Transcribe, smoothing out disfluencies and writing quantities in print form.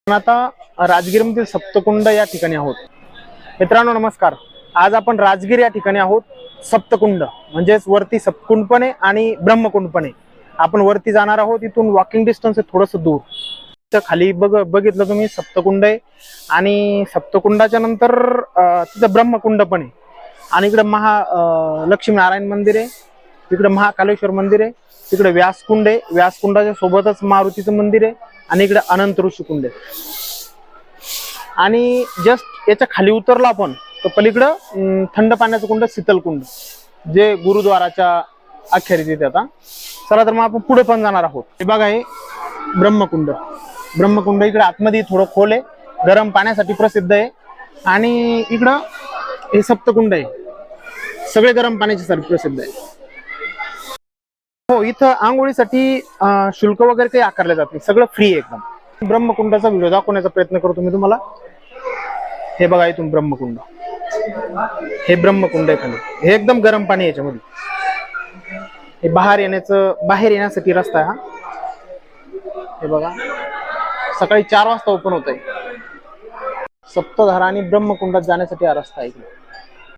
आता राजगिरीमधील सप्तकुंड या ठिकाणी आहोत. मित्रांनो नमस्कार. आज आपण राजगिर या ठिकाणी आहोत. सप्तकुंड म्हणजेच वरती सप्तकुंड पण आहे आणि ब्रह्मकुंड पण आहे. आपण वरती जाणार आहोत. इथून वॉकिंग डिस्टन्स आहे थोडंसं दूर. तर खाली बघितलं तुम्ही सप्तकुंड आहे आणि सप्तकुंडाच्या नंतर तिथं ब्रह्मकुंड पण आहे आणि इकडे लक्ष्मी नारायण मंदिर आहे, इकडे महाकालेश्वर मंदिर आहे, तिकडे व्यासकुंड आहे, व्यासकुंडाच्या सोबतच मारुतीचं मंदिर आहे आणि इकडे अनंत ऋषिकुंड आहे. आणि जस्ट याच्या खाली उतरलो आपण तर पलीकडं थंड पाण्याचं कुंड शीतलकुंड जे गुरुद्वाराच्या अखेरीस येते. आता चला तर मग आपण पुढे पण जाणार आहोत. हे बघा हे ब्रह्मकुंड. ब्रह्मकुंड इकडे आतमध्ये थोडं खोल आहे, गरम पाण्यासाठी प्रसिद्ध आहे. आणि इकडं हे सप्तकुंड आहे, सगळे गरम पाण्यासाठी प्रसिद्ध आहे. हो, इथं आंघोळीसाठी शुल्क वगैरे काही आकारले जात नाही, सगळं फ्री आहे एकदम. ब्रह्मकुंडाचा व्हिडिओ दाखवण्याचा प्रयत्न करतो मी तुम्हाला. हे बघा इथून ब्रह्मकुंड, हे ब्रह्मकुंड आहे खाली, हे एकदम गरम पाणी याच्यामध्ये. हे बाहेर येण्यासाठी रस्ता आहे हा. हे बघा सकाळी 4 वाजता ओपन होत आहे. सप्तधारा आणि ब्रह्मकुंडात जाण्यासाठी हा रस्ता आहे.